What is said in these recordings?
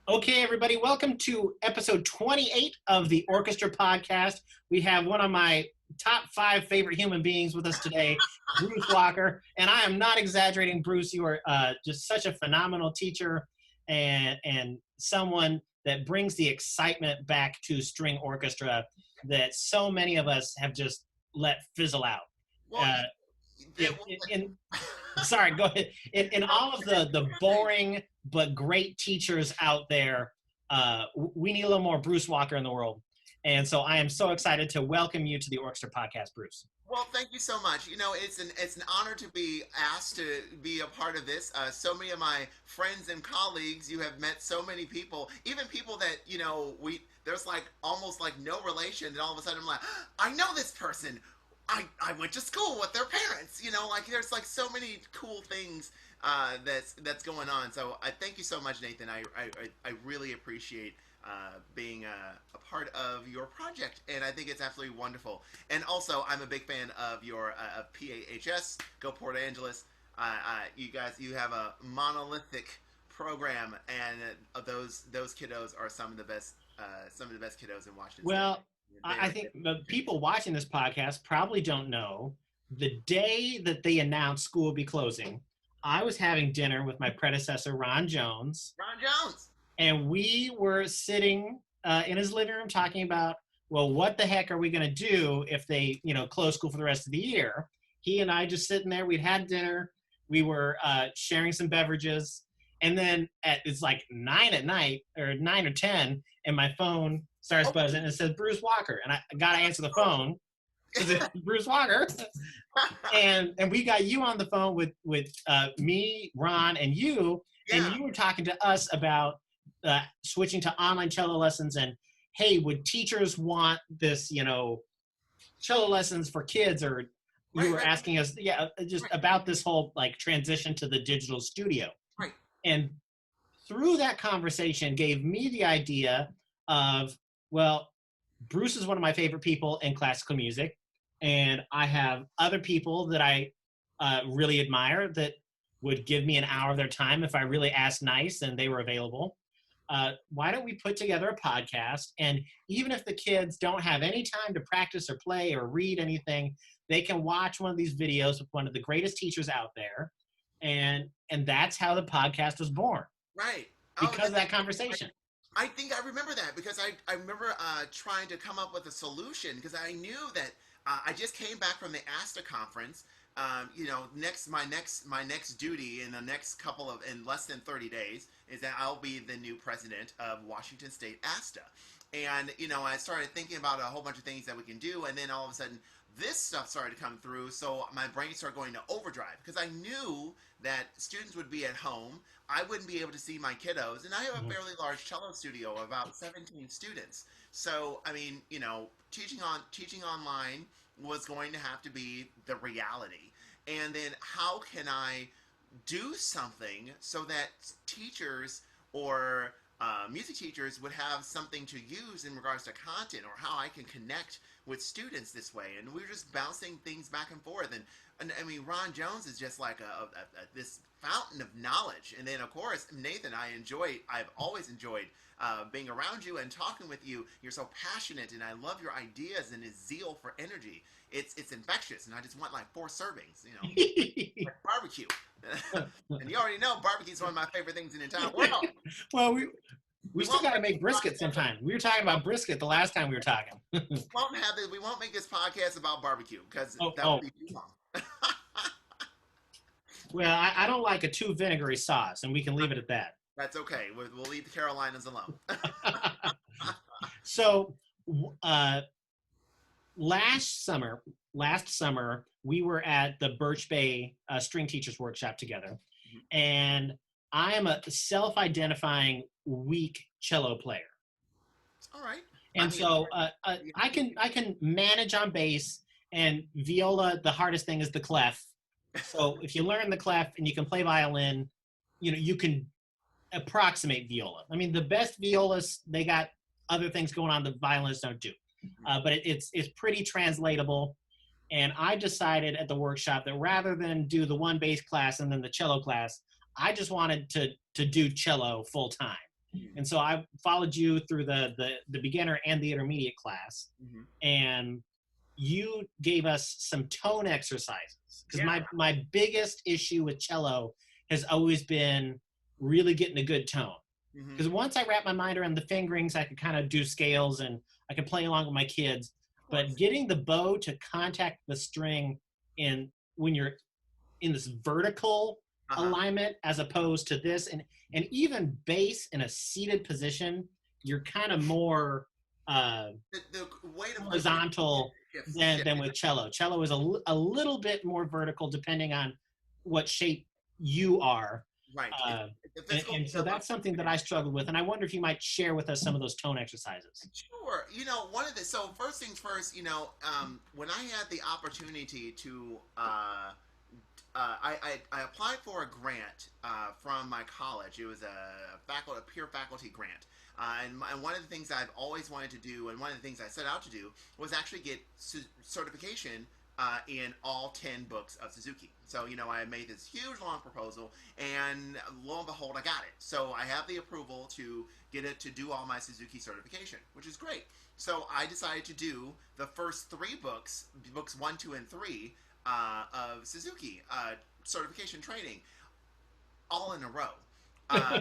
Okay, everybody, welcome to episode 28 of the Orchestra podcast. We have one of my top 5 favorite human beings with us today, Bruce Walker. And I am not exaggerating, Bruce. You are just such a phenomenal teacher and someone that brings the excitement back to string orchestra that so many of us have just let fizzle out. Well, Uh, it, in, in, Sorry, go ahead. In all of the boring but great teachers out there, we need a little more Bruce Walker in the world. And so I am so excited to welcome you to the Orchestra podcast, Bruce. well, thank you so much. It's an honor to be asked to be a part of this. So many of my friends and colleagues, you have met so many people, even people that we there's like almost like no relation, and all of a sudden I'm like, I know this person. I went to school with their parents. Like there's like so many cool things that's going on. So I thank you so much, Nathan. I really appreciate being a part of your project, and I think it's absolutely wonderful. And also, I'm a big fan of your of PAHS. Go Port Angeles. You guys, you have a monolithic program, and those kiddos are some of the best kiddos in Washington State. Well, I think the people watching this podcast probably don't know the day that they announced school will be closing. I was having dinner with my predecessor, Ron Jones, Ron Jones. and we were sitting in his living room talking about, well, what the heck are we going to do if they, close school for the rest of the year? He and I just sitting there. We'd had dinner. We were sharing some beverages, and then it's like 9 at night or 9 or 10, and my phone starts buzzing and it says Bruce Walker, and I got to answer the phone because it's Bruce Walker, and we got you on the phone with me, Ron, and you, Yeah. and you were talking to us about switching to online cello lessons, and hey, would teachers want this, cello lessons for kids, or you were Right. asking us, just Right. about this whole like transition to the digital studio. Right. And through that conversation gave me the idea of, well, Bruce is one of my favorite people in classical music, and I have other people that I really admire that would give me an hour of their time if I really asked nice and they were available. Why don't we put together a podcast, and even if the kids don't have any time to practice or play or read anything, they can watch one of these videos with one of the greatest teachers out there, and that's how the podcast was born, Right. Oh, because of that conversation. I think I remember that because I remember trying to come up with a solution because I knew that I just came back from the ASTA conference. My next duty in the next in less than 30 days is that I'll be the new president of Washington State ASTA, and I started thinking about a whole bunch of things that we can do, and then all of a sudden this stuff started to come through, so my brain started going to overdrive because I knew that students would be at home. I wouldn't be able to see my kiddos, and I have a Mhm. fairly large cello studio of about 17 students. So, I mean, teaching online was going to have to be the reality. And then how can I do something so that teachers or music teachers would have something to use in regards to content, or how I can connect with students this way? And we were just bouncing things back and forth. And I mean, Ron Jones is just like this fountain of knowledge. And then, of course, Nathan, I've always enjoyed being around you and talking with you. You're so passionate, and I love your ideas and his zeal for energy. It's infectious, and I just want like 4 servings, like barbecue. And you already know barbecue is one of my favorite things in the entire world. Well, we We still won't got to make make this brisket podcast. sometime. We were talking about brisket the last time we were talking. We won't make this podcast about barbecue because Oh, that would oh, be too long. well, I don't like a too vinegary sauce, and we can leave it at that. That's okay. We'll leave the Carolinas alone. So, uh, last summer, we were at the Birch Bay String Teachers Workshop together, and I am a self-identifying weak cello player, All right. I and mean, so I can manage on bass, and viola. The hardest thing is the clef. So if you learn the clef and you can play violin, you can approximate viola. I mean, the best violas, they got other things going on that violinists don't do. But it's pretty translatable. And I decided at the workshop that rather than do the one bass class and then the cello class, I just wanted to do cello full time. Mm-hmm. And so I followed you through the beginner and the intermediate class, Mm-hmm. and you gave us some tone exercises, because Yeah. my biggest issue with cello has always been really getting a good tone. Mm-hmm. Because once I wrap my mind around the fingerings, I could kind of do scales and I could play along with my kids. Of But course. getting the bow to contact the string in when you're in this vertical Uh-huh. alignment as opposed to this, and even bass in a seated position, you're kind of more uh, The weight of movement horizontal shifts. than with cello. Cello is a little bit more vertical depending on what shape you are. Right. Uh, The and, physical and so makeup of that's something that I struggled with. And I wonder if you might share with us some of those tone exercises. Sure. One of the so first things first, when I had the opportunity to I applied for a grant from my college. It was a peer faculty grant. And one of the things I've always wanted to do, and one of the things I set out to do, was actually get certification in all 10 books of Suzuki. So, I made this huge long proposal, and lo and behold, I got it. So, I have the approval to get it to do all my Suzuki certification, which is great. So, I decided to do the first three books one, two, and three, of Suzuki certification training, all in a row. Uh,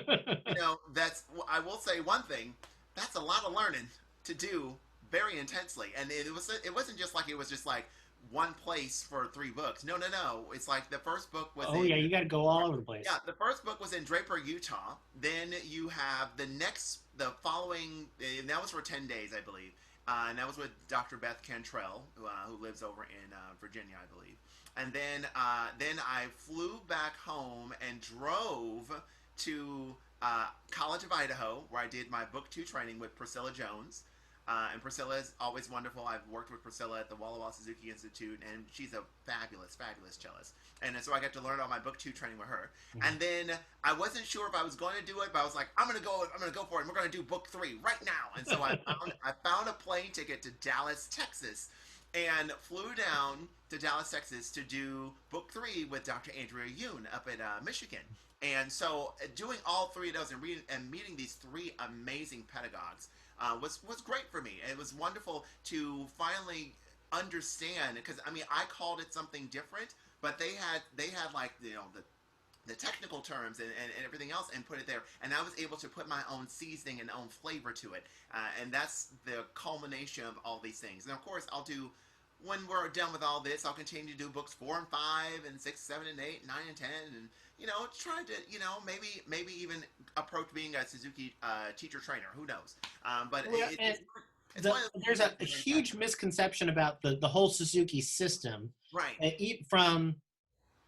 that's I will say one thing. That's a lot of learning to do very intensely, and it wasn't just like it was just like one place for three books. No, no, no. It's like the first book was Oh in yeah, you got to go all over the place. yeah, the first book was in Draper, Utah. Then you have the following, and that was for 10 days, I believe. And that was with Dr. Beth Cantrell, who lives over in Virginia, I believe. And then I flew back home and drove to College of Idaho, where I did my book two training with Priscilla Jones. And Priscilla is always wonderful. I've worked with Priscilla at the Walla Walla Suzuki Institute, and she's a fabulous, fabulous cellist. And so I got to learn all my book two training with her. Mhm. And then I wasn't sure if I was going to do it, but I was like, I'm gonna go for it. And we're gonna do book three right now. And so I found a plane ticket to Dallas, Texas, and flew down to Dallas, Texas to do book three with Dr. Andrea Yoon up at Michigan. And so doing all three of those and meeting these three amazing pedagogues was great for me. It was wonderful to finally understand, because I mean I called it something different, but they had like the technical terms and everything else and put it there, and I was able to put my own seasoning and own flavor to it, and that's the culmination of all these things. And of course I'll do, when we're done with all this, I'll continue to do books 4 and 5 and 6, 7 and 8, 9 and 10, and try to maybe even approach being a Suzuki teacher trainer. Who knows? But Well, it's one of those there's things a that's huge misconception about the whole Suzuki system. right. From,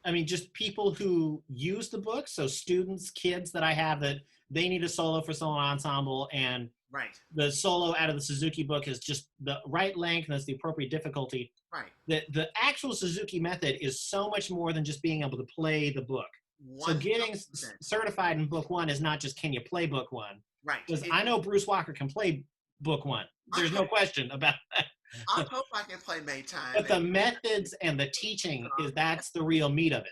I mean, just people who use the book. So students, kids that I have that they need a solo for solo ensemble, and Right. the solo out of the Suzuki book is just the right length and that's the appropriate difficulty. Right. The actual Suzuki method is so much more than just being able to play the book. So getting 100%. certified in book one is not just can you play book one, Right. because I know Bruce Walker can play book one. There's no question about that. I hope I can play Maytime. But the methods and the teaching that's the real meat of it.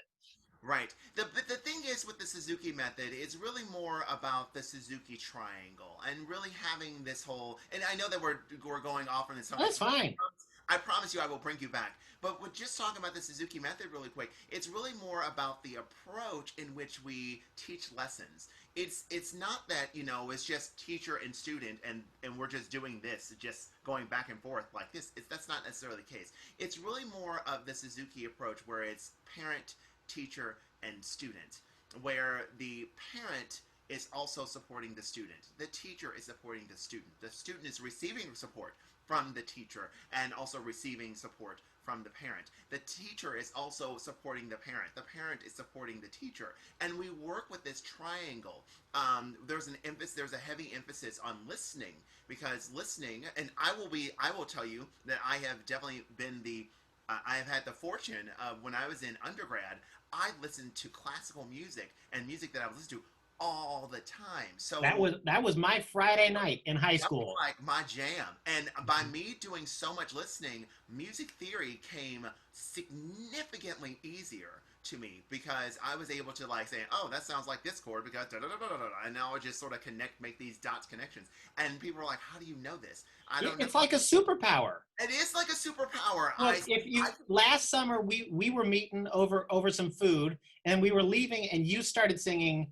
Right. The thing is with the Suzuki method, it's really more about the Suzuki triangle and really having this whole. And I know that we're going off on this. That's fine. I promise you, I will bring you back. But with just talking about the Suzuki method really quick, it's really more about the approach in which we teach lessons. It's not that it's just teacher and student and we're just doing this, just going back and forth like this. That's not necessarily the case. It's really more of the Suzuki approach where it's parent, teacher, and student, where the parent is also supporting the student. The teacher is supporting the student. The student is receiving support from the teacher and also receiving support from the parent. The teacher is also supporting the parent. The parent is supporting the teacher. And we work with this triangle. There's a heavy emphasis on listening, because listening, and I will tell you that I have definitely been I have had the fortune of, when I was in undergrad, I listened to classical music and music that I would listen to all the time. So that was my Friday night in high that was school. like my jam. And by me doing so much listening, music theory came significantly easier, to me because I was able to like say, oh, that sounds like this chord because da da da da da, da, and now I just sort of make these dots connections, and people are like, how do you know this? I don't know. It's like a superpower. It is like a superpower. Look, if you last summer we were meeting over some food and we were leaving and you started singing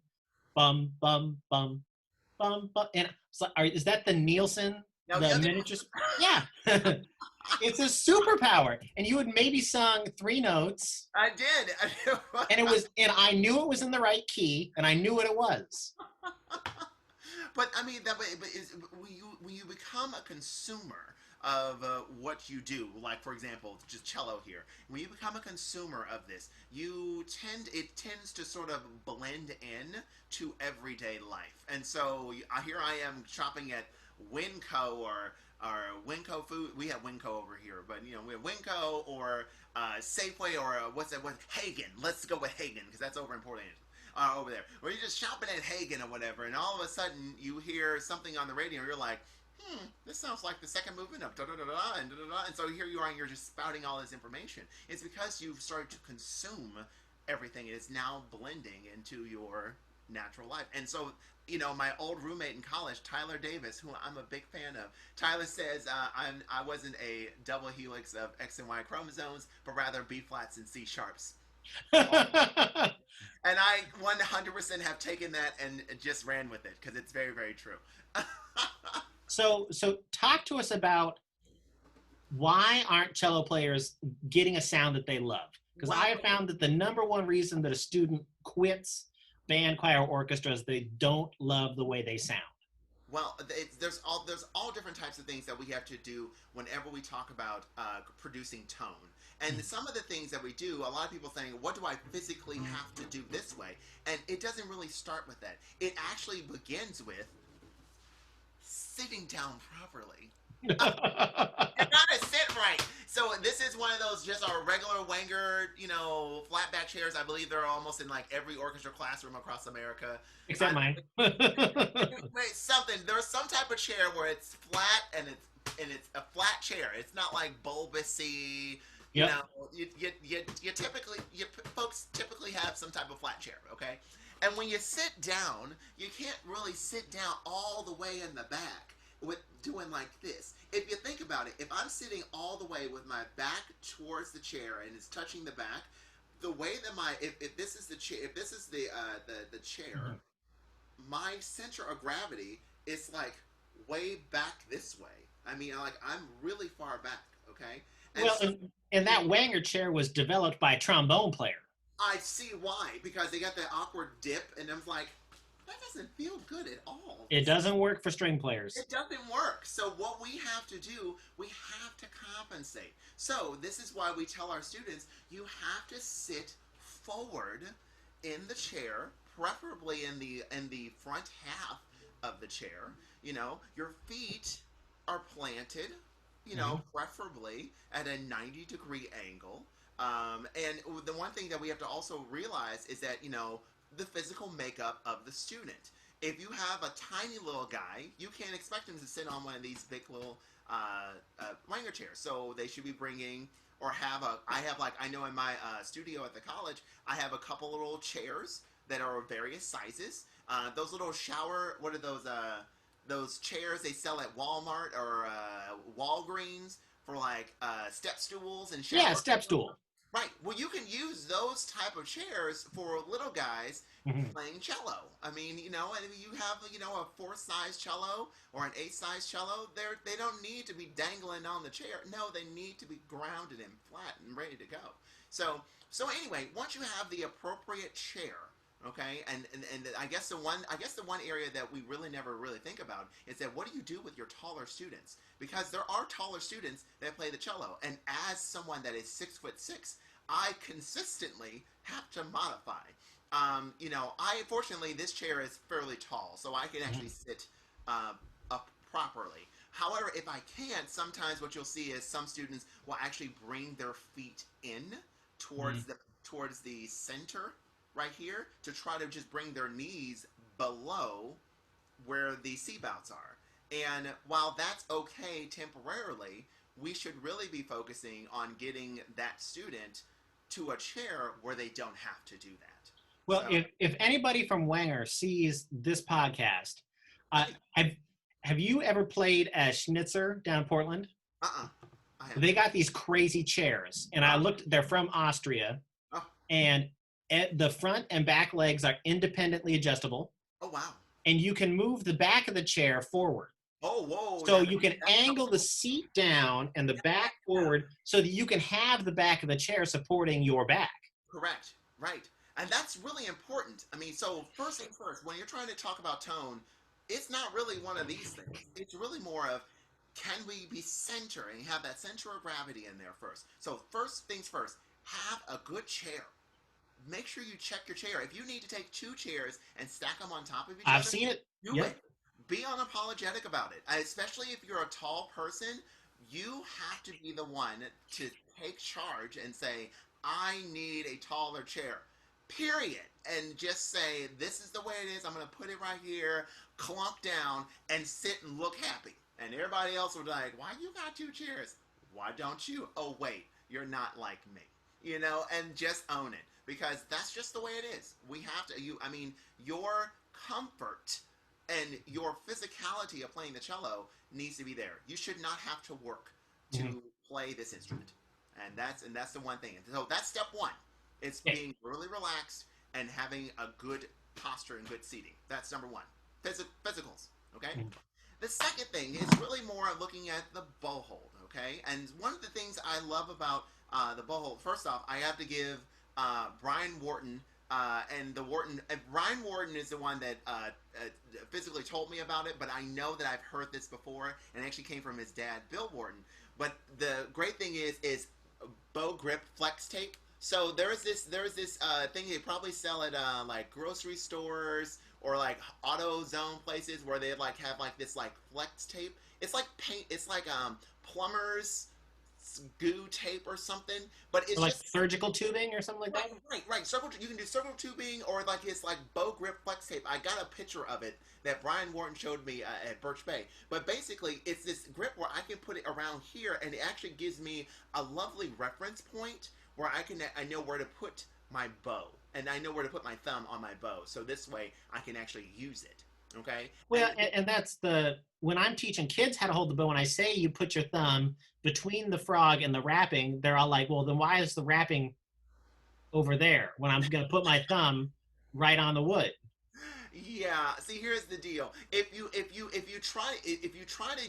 bum bum bum bum bum and so is that the Nielsen Now the the other, miniatures? Yeah. It's a superpower. And you had maybe sung 3 notes I did. and I knew it was in the right key and I knew what it was. But I mean that way. But when you become a consumer of what you do, like for example, just cello here. When you become a consumer of this, it tends to sort of blend in to everyday life. And so here I am shopping at Winco or Winco food. We have Winco over here, but you know we have Winco or Safeway or what's that? What Hagen? Let's go with Hagen because that's over in Portland over there, where you're just shopping at Hagen or whatever, and all of a sudden you hear something on the radio, and you're like, this sounds like the second movement of da da da da and da da da, and so here you are, and you're just spouting all this information. It's because you've started to consume everything. It is now blending into your natural life, and so. You know, my old roommate in college, Tyler Davis, who I'm a big fan of. Tyler says I wasn't a double helix of X and Y chromosomes, but rather B flats and C sharps. And I 100% have taken that and just ran with it because it's very, very true. So talk to us about why aren't cello players getting a sound that they love? Because I have found that the number one reason that a student quits band, choir, or orchestra is they don't love the way they sound. Well, there's all different types of things that we have to do whenever we talk about producing tone. And some of the things that we do, a lot of people saying, "What do I physically have to do this way?" And it doesn't really start with that. It actually begins with sitting down properly. You gotta sit right. So this is one of those just our regular Wenger, flat back chairs. I believe they're almost in like every orchestra classroom across America. Except mine. Wait, something. There's some type of chair where it's flat and it's a flat chair. It's not like bulbousy. You Yep. know, folks typically have some type of flat chair. Okay, and when you sit down, you can't really sit down all the way in the back with doing like this. If you think about it, if I'm sitting all the way with my back towards the chair and it's touching the back, the way that if this is the chair, if this is the chair, my center of gravity is like way back this way. I mean, like I'm really far back. Okay, and Well, so and that Wanger chair was developed by a trombone player. I see why because they got that awkward dip, and I'm like, that doesn't feel good at all. It doesn't work for string players. It doesn't work. So what we have to do, we have to compensate. So this is why we tell our students, you have to sit forward in the chair, preferably in the front half of the chair. Your feet are planted, preferably at a 90-degree angle. And the one thing that we have to also realize is that, the physical makeup of the student. If you have a tiny little guy, you can't expect him to sit on one of these big little Wenger chairs. So they should be bringing or I know in my studio at the college, I have a couple little chairs that are of various sizes. Those little what are those chairs they sell at Walmart or Walgreens for like step stools and shower. Yeah, step stool. Right. Well, you can use those type of chairs for little guys playing cello. I mean, and if you have, a 4-size cello or an 8-size cello, they don't need to be dangling on the chair. No, they need to be grounded and flat and ready to go. So anyway, once you have the appropriate chair, okay, and I guess the one area that we really never really think about is that what do you do with your taller students? Because there are taller students that play the cello, and as someone that is 6'6", I consistently have to modify. Fortunately this chair is fairly tall, so I can actually sit up properly. However, if I can't, sometimes what you'll see is some students will actually bring their feet in towards the center right here to try to just bring their knees below where the C bouts are. And while that's okay temporarily, we should really be focusing on getting that student to a chair where they don't have to do that. Well, So, if anybody from Wanger sees this podcast, uh, right. have have you ever played at Schnitzer down in Portland? Uh-uh. I They haven't. got these crazy chairs, and I Uh, looked. They're from Austria, oh, and the front and back legs are independently adjustable, oh, wow. and you can move the back of the chair forward. Oh, whoa. So you can That's angle the helpful. seat down and the Yeah, back forward so that you can have the back of the chair supporting your back. correct. Right. And that's really important. I mean, so first thing first, when you're trying to talk about tone, it's not really one of these things. It's really more of, can we be centering, have that center of gravity in there first? So first things first, have a good chair. Make sure you check your chair. If you need to take two chairs and stack them on top of each I've other, seen it. do Yep. it. Be unapologetic about it. Especially if you're a tall person, you have to be the one to take charge and say, I need a taller chair. Period. And just say, this is the way it is. I'm going to put it right here, clunk down, and sit and look happy. And everybody else will be like, why you got two chairs? Why don't you? Oh, wait, you're not like me. And just own it because that's just the way it is. We have to, I mean, your comfort and your physicality of playing the cello needs to be there. You should not have to work Mhm. to play this instrument. And that's the one thing. And so that's step one. It's Yeah. being really relaxed and having a good posture and good seating. That's number one. Physicals, okay? Mhm. The second thing is really more looking at the bow hold, okay? And one of the things I love about the bow hold, first off, I have to give Brian Wharton and the Wharton. Brian Wharton is the one that physically told me about it, but I know that I've heard this before, and it actually came from his dad, Bill Wharton. But the great thing is bow grip flex tape. So there is this thing they probably sell at like grocery stores or like AutoZone places where they like have like this like flex tape. It's like paint. It's like plumbers goo tape or something. But Or it's like just surgical tubing or something like right, that. right, right. Circle. You can do circle tubing or like his like bow grip flex tape. I got a picture of it that Brian Wharton showed me at Birch Bay. But basically, it's this grip where I can put it around here, and it actually gives me a lovely reference point where I know where to put my bow, and I know where to put my thumb on my bow. So this way, I can actually use it. Okay, Well, and and that's the when I'm teaching kids how to hold the bow, when I say you put your thumb between the frog and the wrapping, they're all like, "Well, then why is the wrapping over there when I'm going to put my thumb right on the wood?" yeah. See, here's the deal. If you try to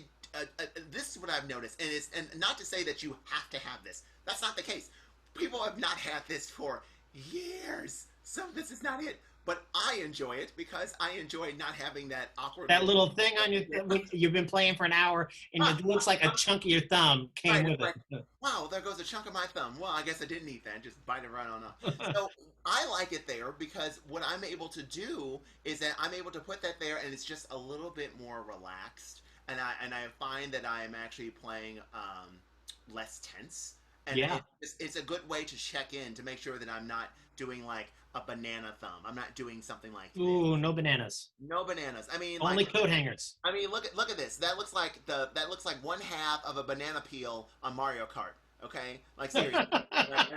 this is what I've noticed, and not to say that you have to have this. That's not the case. People have not had this for years, so this is not it. But I enjoy it because I enjoy not having that awkward That little. little thing on your you've been playing for an hour, and it looks like a chunk of your thumb came Right, it's with like, it. wow, there goes a chunk of my thumb. Well, I guess I didn't eat that. Just bite it right on off. So I like it there because what I'm able to do is that I'm able to put that there, and it's just a little bit more relaxed, and I find that I am actually playing less tense, and Yeah. it's a good way to check in to make sure that I'm not doing like a banana thumb. I'm not doing something like this. Ooh, no bananas. No bananas. I mean, Only like coat hangers. look at this. That looks like one half of a banana peel on Mario Kart. Okay, like seriously. Right?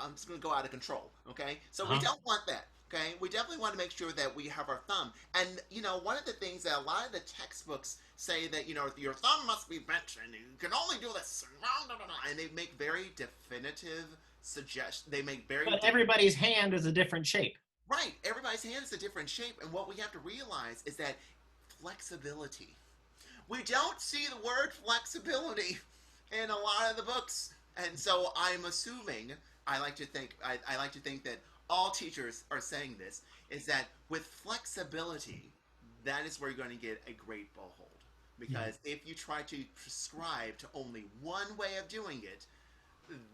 I'm just gonna go out of control. Okay, so we Uh-huh. don't want that. Okay, we definitely want to make sure that we have our thumb. And one of the things that a lot of the textbooks say that your thumb must be bent and you can only do this. And they make very definitive suggestions. They make very But everybody's hand is a different shape. right. Everybody's hand is a different shape, and what we have to realize is that flexibility. We don't see the word flexibility in a lot of the books, and so I'm assuming I like to think that all teachers are saying this is that with flexibility, that is where you're going to get a great bow hold. Mhm. Because if you try to prescribe to only one way of doing it,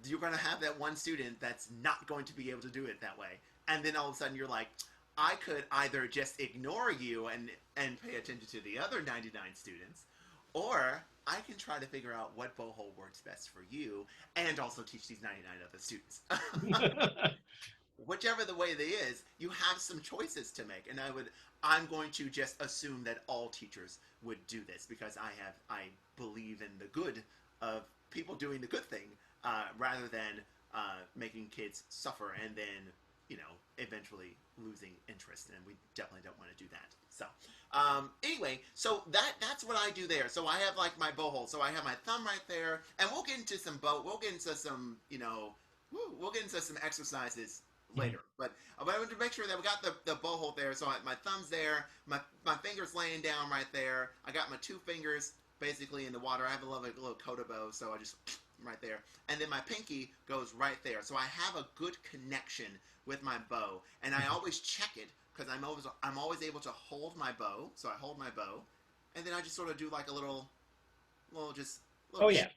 you're going to have that one student that's not going to be able to do it that way. And then all of a sudden you're like, I could either just ignore you and pay attention to the other 99 students, or I can try to figure out what bow hold works best for you and also teach these 99 other students. Whichever the way they is, you have some choices to make. And I'm going to just assume that all teachers would do this because I believe in the good of people doing the good thing, rather than making kids suffer and then eventually losing interest, and we definitely don't want to do that. So anyway, so that's what I do there. So I have like my bow hold. So I have my thumb right there, and we'll get into we'll get into some we'll get into some exercises later. But I wanted to make sure that we got the bow hold there. So my thumb's there, my fingers laying down right there. I got my two fingers basically in the water. I have a little coda bow, so I just right there, and then my pinky goes right there. So I have a good connection with my bow, and I always check it because I'm always able to hold my bow. So I hold my bow, and then I just sort of do like a Oh little yeah.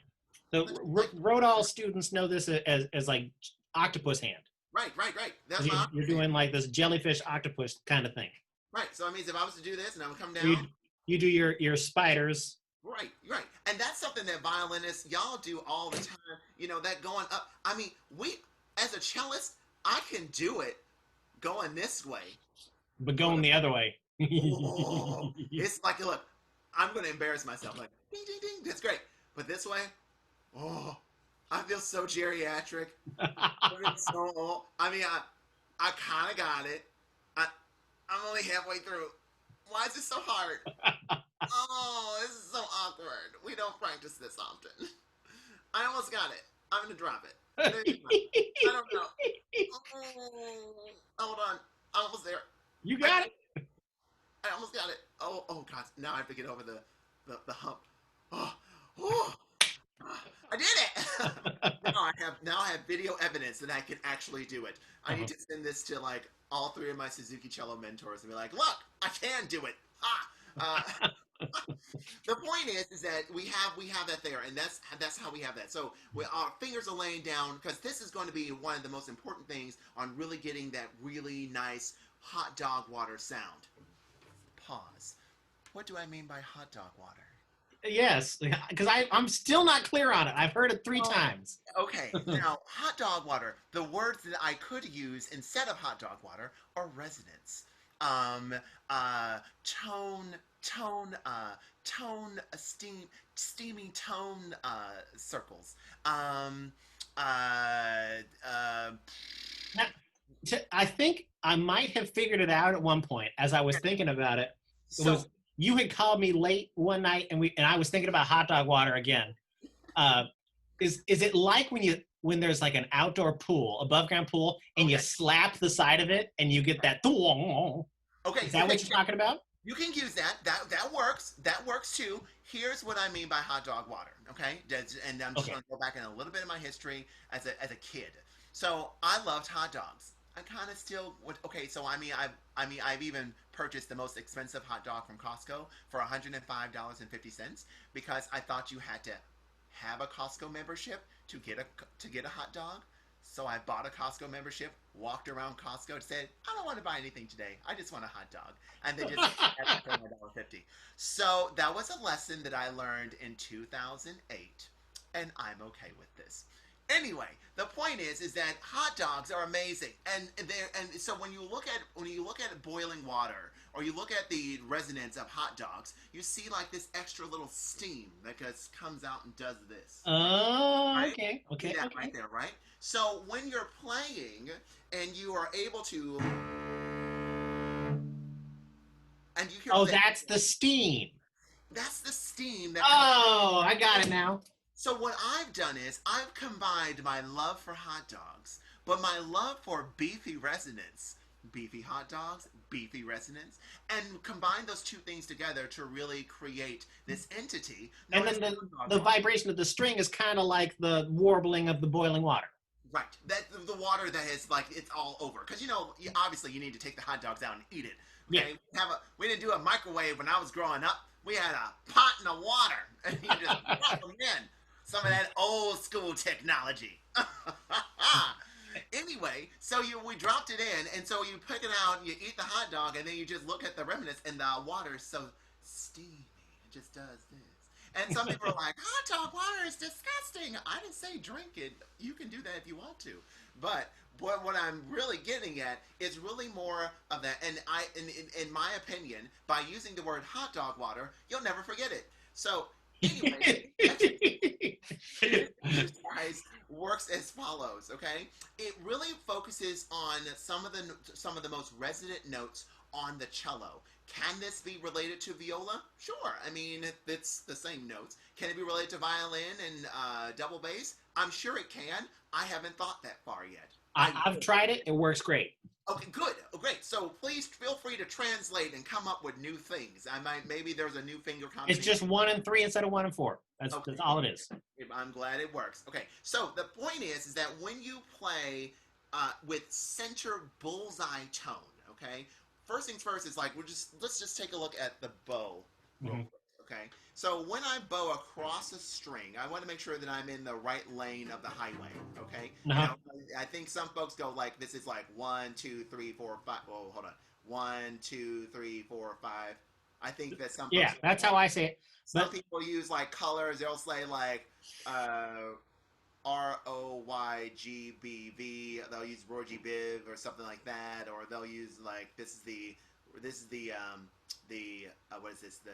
The like Rodal students know this as like octopus hand. right. That's Because my you're opposite. doing like this jellyfish octopus kind of thing. Right. So that means if I was to do this and I would come You down, you do your spiders. right. And that's something that violinists, y'all do all the time. That going up. I mean, as a cellist, I can do it going this way. But But going the other way. oh, it's like, look, I'm going to embarrass myself. Like, ding, ding, ding. That's great. But this way, oh, I feel so geriatric. I feel so old. I mean, I kind of got it. I'm only halfway through. Why is it so hard? Oh, this is so awkward. We don't practice this often. I almost got it. I'm gonna drop it. Maybe not. I don't know. Oh, hold on. I'm almost there. You I, got it. I almost got it. Oh God. Now I have to get over the hump. Oh, oh, I did it. Now I have video evidence that I can actually do it. I need Uh-huh. to send this to like all three of my Suzuki cello mentors and be like, look, I can do it. Ha! The point is that we have that there, and that's how we have that. So our fingers are laying down because this is going to be one of the most important things on really getting that really nice hot dog water sound. Pause. What do I mean by hot dog water? Yes, because I'm still not clear on it. I've heard it three Oh, times. okay. Now, hot dog water. The words that I could use instead of hot dog water are resonance, um, tone, tone, steamy tone circles. Um, uh, uh, Now, I think I might have figured it out at one point as I was thinking about it. It so was you had called me late one night, and I was thinking about hot dog water again. Uh, is it like when there's like an outdoor pool, above ground pool, and you okay, slap the side of it and you get that? Is that okay. what you're talking about? You can use that. That works. That works too. Here's what I mean by hot dog water. Okay, and I'm just Okay. going to go back in a little bit of my history as a kid. So I loved hot dogs. I kind of still would. Okay, so I've even purchased the most expensive hot dog from Costco for $105.50 because I thought you had to have a Costco membership to get a hot dog. So I bought a Costco membership, walked around Costco, said, I don't want to buy anything today. I just want a hot dog. And they just had for $1.50. So that was a lesson that I learned in 2008. And I'm okay with this. Anyway, the point is that hot dogs are amazing, and so when you look at boiling water, or you look at the resonance of hot dogs, you see like this extra little steam that just comes out and does this, Oh, right? okay, See okay, that right okay. there, right? So when you're playing and you are able to, and you hear Oh, that, that's the steam. that's the steam that comes. Oh, I got it now. So what I've done is I've combined my love for hot dogs, but my love for beefy resonance, beefy hot dogs, beefy resonance, and combine those two things together to really create this entity And known as then hot dog the water. vibration of the string is kind of like the warbling of the boiling water. Right. That the water that is like it's all over because obviously you need to take the hot dogs out and eat it. Yeah. Okay. We didn't do a microwave when I was growing up. We had a pot and a water, and you just drop them in. Some of that old school technology. Anyway, so we dropped it in, and so you pick it out, you eat the hot dog, and then you just look at the remnants, and the water is so steamy. It just does this. And some people are like, hot dog water is disgusting. I didn't say drink it. You can do that if you want to. But what I'm really getting at is really more of that. And in my opinion, by using the word hot dog water, you'll never forget it. So anyway, exercise works as follows. Okay, it really focuses on some of the most resonant notes on the cello. Can this be related to viola? Sure. I mean, it's the same notes. Can it be related to violin and double bass? I'm sure it can. I haven't thought that far yet. I've tried it. It works great. Okay, good. Oh, great. So please feel free to translate and come up with new things. I might maybe there's a new finger It's combination. just 1 and 3 instead of 1 and 4. Okay, That's all it is. I'm glad it works. Okay, so the point is that when you play with center bullseye tone, okay. First things first is like let's just take a look at the bow real quick. Okay, so when I bow across a string, I want to make sure that I'm in the right lane of the highway. Okay, Uh-huh. I think some folks go like this is like 1, 2, 3, 4, 5. Oh, hold on, 1, 2, 3, 4, 5. I think that some Yeah, folks that's how I say it. some But people use like colors. They'll say like ROYGBV. They'll use Roji Biv or something like that, or they'll use like this is the what is this, the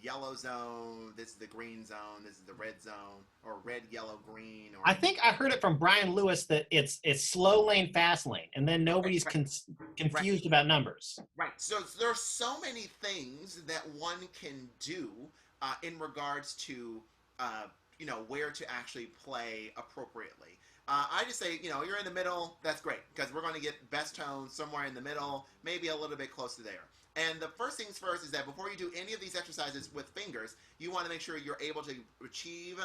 yellow zone. This is the green zone. This is the red zone, or red, yellow, green. Or I think I heard it from Brian Lewis that it's slow lane, fast lane, and then nobody's right, right. confused about numbers. Right. So there's so many things that one can do in regards to where to actually play appropriately. I just say you're in the middle. That's great because we're going to get best tone somewhere in the middle, maybe a little bit close to there. And the first things first is that before you do any of these exercises with fingers, you want to make sure you're able to achieve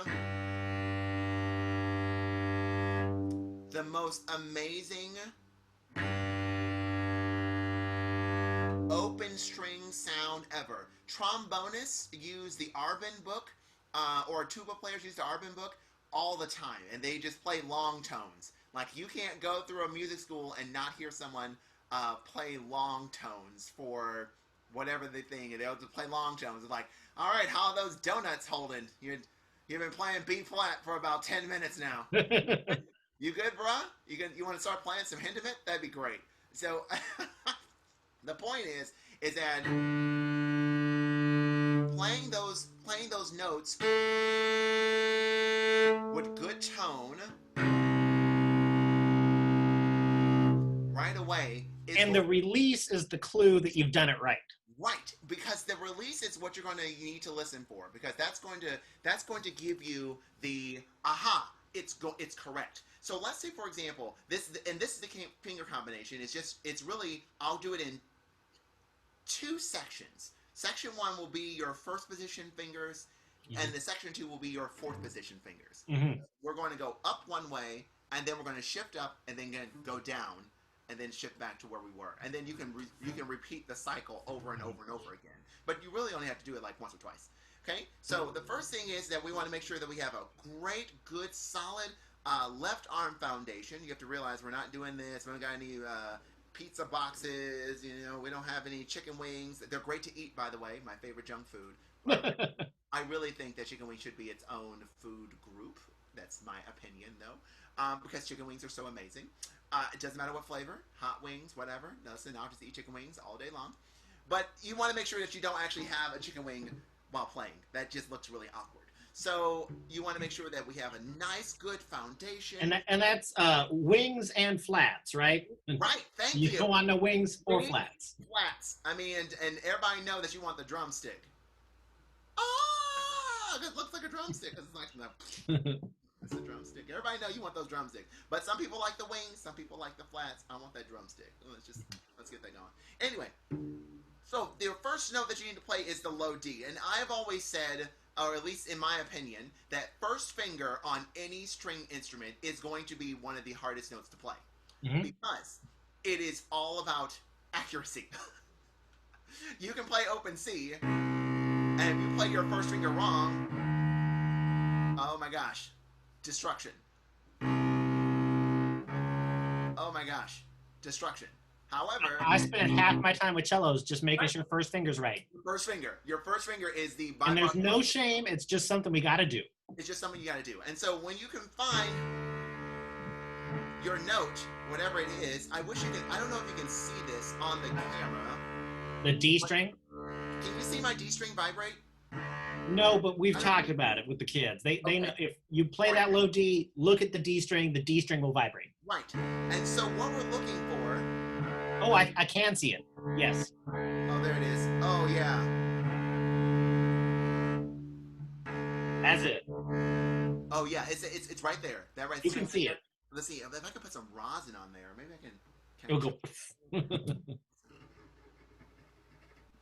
the most amazing open string sound ever. Trombonists use the Arvin book, or tuba players use the Arvin book all the time, and they just play long tones. Like you can't go through a music school and not hear someone play long tones for whatever the thing. They'll just play long tones. It's like, all right, how are those donuts holding? You've been playing B flat for about 10 minutes now. You good, bruh? You want to start playing some Hindemith? That'd be great. So the point is that playing those notes with good tone right away and the release is the clue that you've done it right. Right, because the release is what you need to listen for, because that's going to give you the aha. It's correct. So let's say, for example, this is the finger combination. It's really, I'll do it in 2 sections. Section 1 will be your first position fingers, and the section 2 will be your 4th position fingers. Mm-hmm. We're going to go up one way, and then we're going to shift up, and then go down, and then shift back to where we were. And then you can repeat the cycle over and over and over again. But you really only have to do it like once or twice. Okay? So the first thing is that we want to make sure that we have a great, good, solid left arm foundation. You have to realize we're not doing this. We don't got any pizza boxes. We don't have any chicken wings. They're great to eat, by the way. My favorite junk food. I really think that chicken wings should be its own food group. That's my opinion, though, because chicken wings are so amazing. It doesn't matter what flavor, hot wings, whatever. Listen, I'll just eat chicken wings all day long. But you want to make sure that you don't actually have a chicken wing while playing. That just looks really awkward. So you want to make sure that we have a nice, good foundation. And that's wings and flats, right? Right, thank you. You don't want no wings or flats. Flats. I mean, and everybody know that you want the drumstick. Ah, it looks like a drumstick. It's like, no. It's a drumstick. Everybody know you want those drumsticks. But some people like the wings, some people like the flats. I want that drumstick. Let's get that going. Anyway, so the first note that you need to play is the low D. And I've always said, or at least in my opinion, that first finger on any string instrument is going to be one of the hardest notes to play. Mm-hmm. Because it is all about accuracy. You can play open C, and if you play your first finger wrong, oh my gosh, destruction. Oh my gosh, destruction. However, I spend half my time with cellos just making sure first finger's right. Your first finger is the. And there's no shame. It's just something we got to do. It's just something you got to do. And so when you can find your note, whatever it is, I wish you could. I don't know if you can see this on the camera. The D string. Can you see my D string vibrate? No, but we've I don't talked about it with the kids. They know Okay. if you play Right. that low D, look at the D string will vibrate. Right. And so what we're looking for. Oh, I can see it. Yes. Oh, there it is. Oh, yeah. That's it. Oh, yeah. It's right there. That right. You See can it right see there. it. Let's see if I can put some rosin on there. Maybe I can. Can I It'll check? go.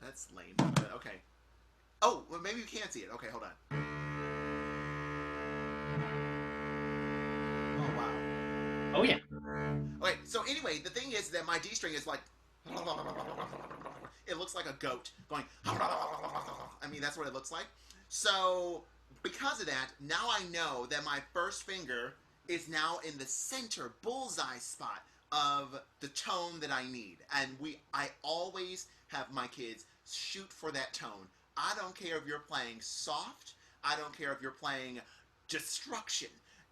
That's lame. But okay. Oh, well, maybe you can't see it. Okay, hold on. Oh, wow. Oh yeah. Okay, so anyway, the thing is that my D string is like. It looks like a goat going. I mean, that's what it looks like. So, because of that, now I know that my first finger is now in the center bullseye spot of the tone that I need. And I always have my kids shoot for that tone. I don't care if you're playing soft. I don't care if you're playing destruction.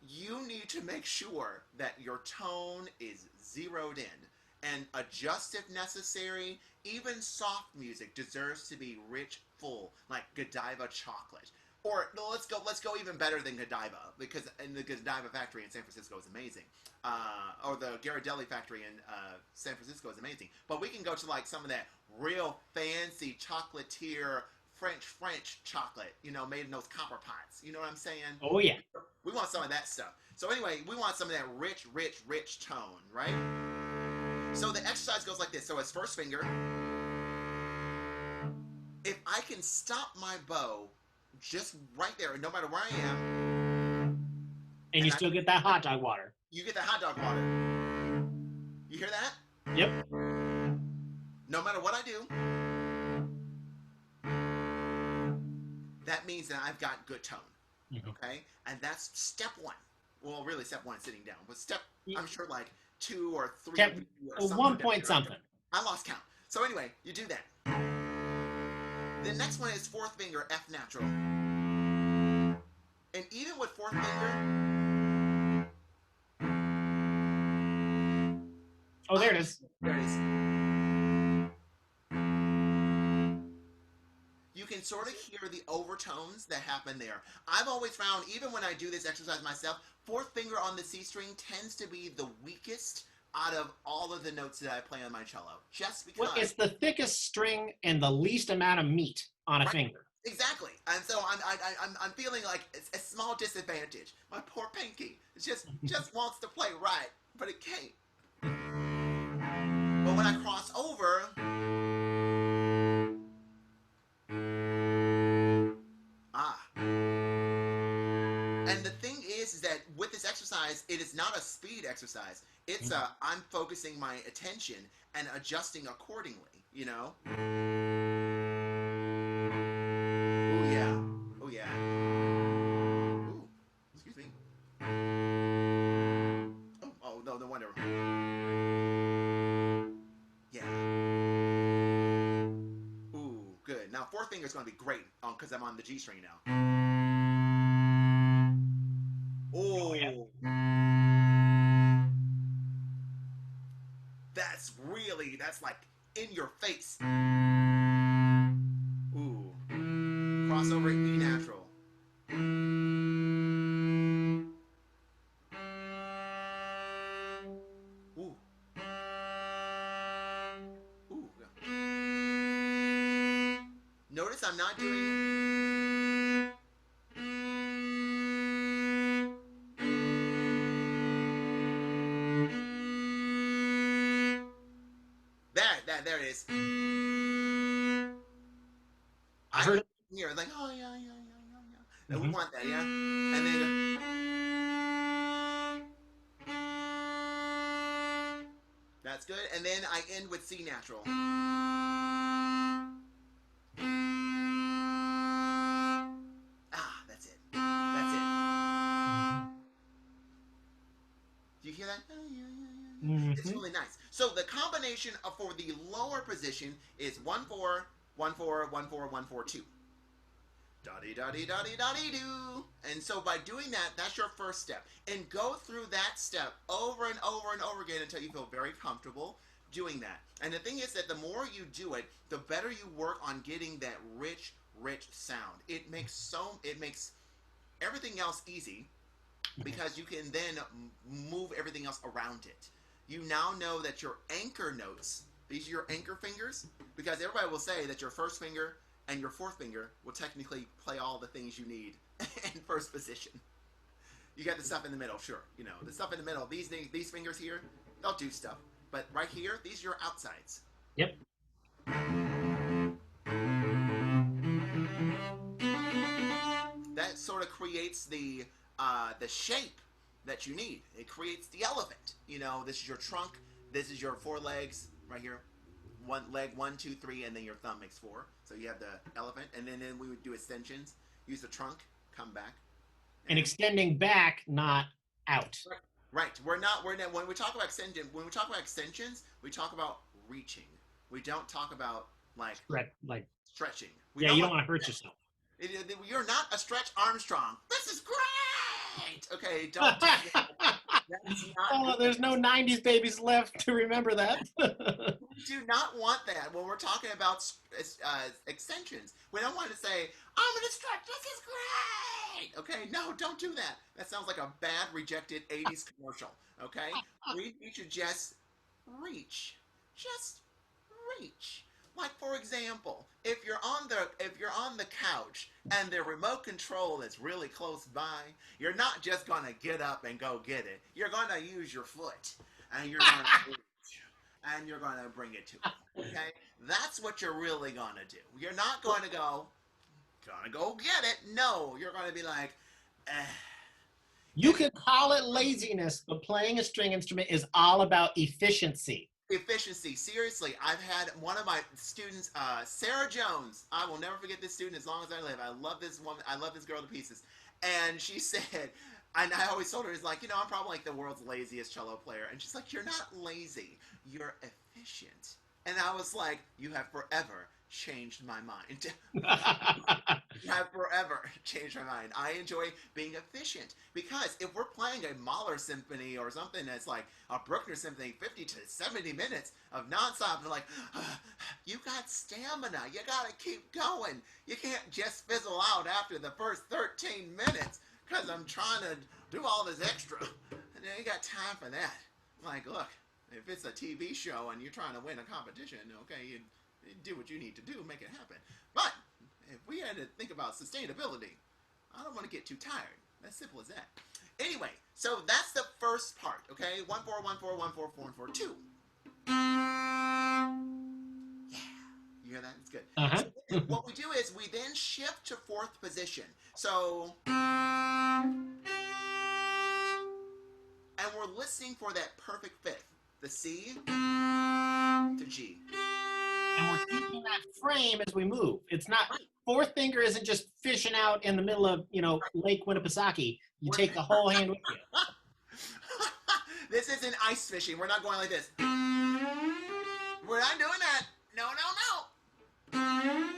You need to make sure that your tone is zeroed in and adjust if necessary. Even soft music deserves to be rich, full, like Godiva chocolate. Or no, let's go even better than Godiva, because in the Godiva factory in San Francisco is amazing, or the Ghirardelli factory in San Francisco is amazing. But we can go to like some of that real fancy chocolatier French chocolate, made in those copper pots. You know what I'm saying? Oh yeah. We want some of that stuff. So anyway, we want some of that rich tone, right? So the exercise goes like this. So as first finger, if I can stop my bow just right there, no matter where I am, And you and still get that hot dog water. you get the hot dog water. You hear that? Yep. No matter what I do, that means that I've got good tone. Mhm. Okay? And that's step one. Well, really, step one is sitting down. But Yeah. I'm sure like 2 or 3 Kept or something. 1 point something. I lost count. So anyway, you do that. The next one is fourth finger, F natural. And even with fourth finger, Oh, there it is. there it is. You can sort of hear the overtones that happen there. I've always found, even when I do this exercise myself, fourth finger on the C string tends to be the weakest out of all of the notes that I play on my cello. Just because. Well, it's the thickest string and the least amount of meat on a finger. Exactly, and so I'm feeling like it's a small disadvantage. My poor pinky, it just wants to play right, but it can't. But when I cross over, and the thing is that with this exercise, it is not a speed exercise. It's I'm focusing my attention and adjusting accordingly. Oh yeah. Oh yeah. Ooh, excuse me. Oh no, no wonder. Yeah. Ooh, good. Now fourth finger is going to be great because I'm on the G string now. Oh, yeah. That's like in your face. Ooh. Crossover E natural. Ooh. Ooh. Notice I'm not doing. There it is. I heard it. Here, like, oh yeah. And we want that, yeah. And then. That's good. And then I end with C natural. That's it. That's it. Do you hear that? It's really nice. So the combination for the lower position is 1-4, 1-4, 1-4, 1-4, 2. Da-dee-da-dee-da-dee-da-dee-doo. And so by doing that, that's your first step. And go through that step over and over and over again until you feel very comfortable doing that. And the thing is that the more you do it, the better you work on getting that rich, rich sound. It makes everything else easy because you can then move everything else around it. You now know that your anchor notes, these are your anchor fingers, because everybody will say that your first finger and your fourth finger will technically play all the things you need in first position. You got the stuff in the middle, sure. You know, the stuff in the middle, these fingers here, they'll do stuff. But right here, these are your outsides. Yep. That sort of creates the shape that you need. It creates the elephant. You know, this is your trunk. This is your four legs right here. One leg, one, two, three, and then your thumb makes four. So you have the elephant, and then we would do extensions. Use the trunk, come back, And and extending back, not out. right. Right. We're not when we talk about extensions, we talk about reaching. We don't talk about like Correct. Like, stretching. We yeah, don't you don't want want to hurt yourself. you're not a Stretch Armstrong. This is great. Okay, don't do that. That's not Oh, there's good. no 90s babies left to remember that. We do not want that when we're talking about extensions. We don't want to say, "I'm gonna stretch. This is great." Okay, no, don't do that. That sounds like a bad rejected '80s commercial. Okay, we need to just reach, just reach. Like for example, if you're on the couch and the remote control is really close by, you're not just gonna get up and go get it. You're gonna use your foot, and you're gonna reach, and you're gonna bring it to it. Okay, that's what you're really gonna do. You're not gonna go get it. No, you're gonna be like, eh. You And could call it laziness, but playing a string instrument is all about efficiency. efficiency. Seriously, I've had one of my students, Sarah Jones. I will never forget this student as long as I live. I love this woman. I love this girl to pieces. And she said, and I always told her, it's like, I'm probably like the world's laziest cello player. And she's like, you're not lazy. You're efficient. And I was like, you have forever changed my mind. Have forever changed my mind. I enjoy being efficient because if we're playing a Mahler symphony or something that's like a Bruckner symphony, 50 to 70 minutes of nonstop, and like, you got stamina. You got to keep going. You can't just fizzle out after the first 13 minutes because I'm trying to do all this extra. And you ain't got time for that. Like, look, if it's a TV show and you're trying to win a competition, okay, you do what you need to do, make it happen. But if we had to think about sustainability, I don't want to get too tired. As simple as that. Anyway, so that's the first part, okay? 1 4 1 4 1 4 4 4 2. Yeah, you hear that? It's good. Uh-huh. So what we do is we then shift to fourth position. So, and we're listening for that perfect fifth. The C to G. And we're keeping that frame as we move. It's not, Right. fourth finger isn't just fishing out in the middle of, Lake Winnipesaukee. You take the whole hand with you. This isn't ice fishing. We're not going like this. We're not doing that. No, no, no.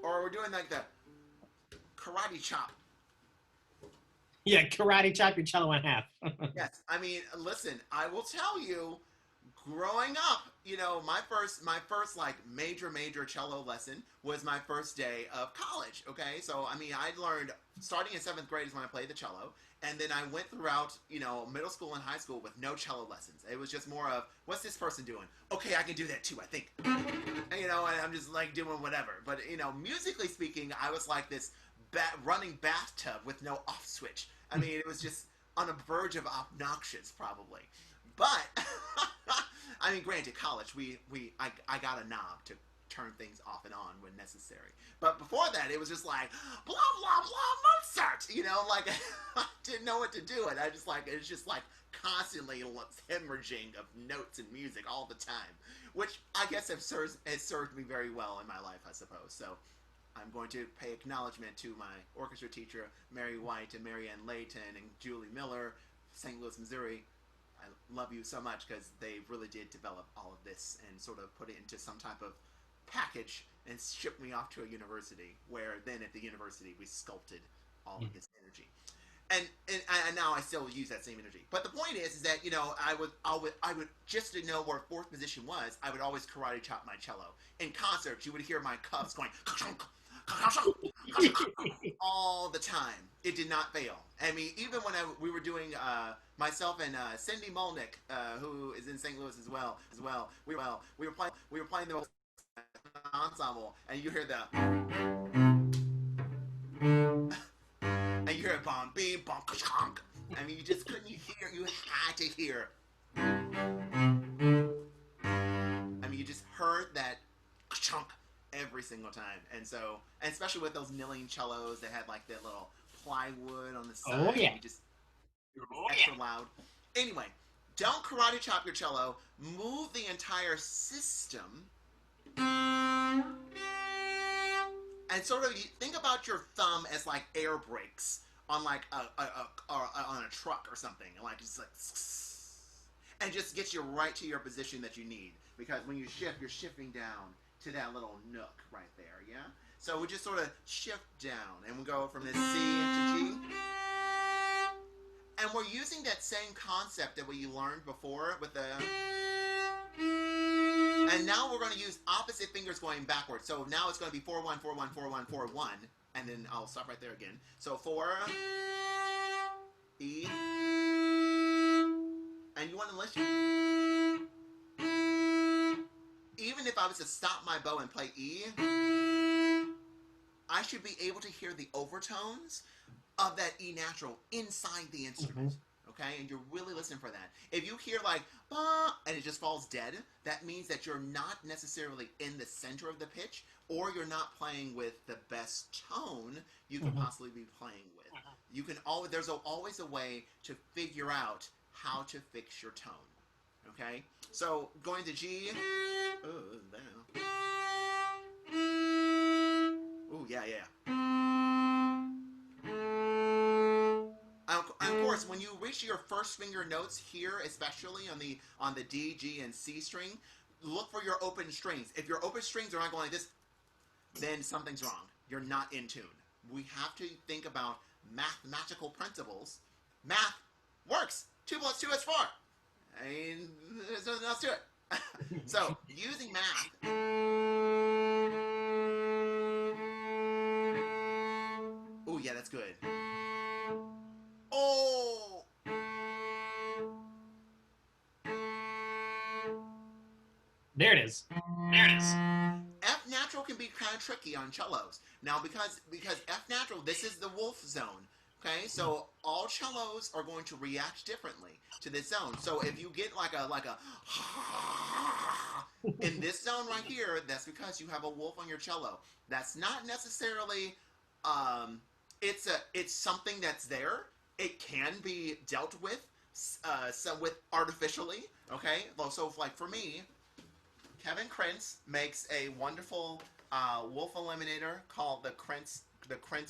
Or we're doing like the karate chop. Yeah, karate chop your cello in half. Yes, I mean, listen. I will tell you, growing up, my first like major cello lesson was my first day of college. Okay, so I mean, I learned starting in seventh grade is when I played the cello, and then I went throughout middle school and high school with no cello lessons. It was just more of what's this person doing? Okay, I can do that too. I think, and I'm just like doing whatever. But musically speaking, I was like this running bathtub with no off switch. I mean, it was just on a verge of obnoxious, probably. But I mean, granted, college, I got a knob to turn things off and on when necessary. But before that, it was just like blah blah blah Mozart. Like I didn't know what to do, and it's just like constantly hemorrhaging of notes and music all the time, which I guess has served me very well in my life, I suppose. So. I'm going to pay acknowledgement to my orchestra teacher, Mary White, and Marianne Layton, and Julie Miller, St. Louis, Missouri. I love you so much because they really did develop all of this and sort of put it into some type of package and shipped me off to a university where then at the university we sculpted all of this energy. and now I still use that same energy. But the point is that I would just to know where fourth position was. I would always karate chop my cello. In concerts, you would hear my cuffs going all the time. It did not fail. I mean, even when we were doing myself and Cindy Molnick, who is in St. Louis as well. We were playing the ensemble, and you hear the and you hear bomb beam bomb. I mean, you just couldn't hear. You had to hear. I mean, you just heard that chunk every single time, and especially with those milling cellos that had like that little plywood on the Oh side, yeah. you just it was extra loud. Anyway, don't karate chop your cello. Move the entire system, and sort of think about your thumb as like air brakes on like on a truck or something, and like just like and just get you right to your position that you need. Because when you shift, you're shifting down to that little nook right there, yeah? So we just sort of shift down, and we go from this C to G. And we're using that same concept that we learned before with the... And now we're going to use opposite fingers going backwards. So now it's going to be 4, 1, 4, 1, 4, 1, 4, 1. And then I'll stop right there again. So 4, E, and you want to listen. Even if I was to stop my bow and play E, I should be able to hear the overtones of that E natural inside the instrument. Okay, and you're really listening for that. If you hear like and it just falls dead, that means that you're not necessarily in the center of the pitch, or you're not playing with the best tone you can possibly be playing with. You can always always a way to figure out how to fix your tone. Okay, so going to G. Ooh, yeah, yeah. And of course, when you reach your first finger notes here, especially on the D, G, and C string, look for your open strings. If your open strings are not going like this, then something's wrong. You're not in tune. We have to think about mathematical principles. Math works. 2 plus 2 is 4. I mean, there's nothing else to it. So, using math. Oh, yeah, that's good. Oh! There it is. There it is. F natural can be kind of tricky on cellos. Now, because F natural, this is the wolf zone. Okay, so all cellos are going to react differently to this zone. So if you get like a in this zone right here, that's because you have a wolf on your cello. That's not necessarily it's something that's there. It can be dealt with artificially. Okay, so like for me, Kevin Krentz makes a wonderful wolf eliminator called the Krentz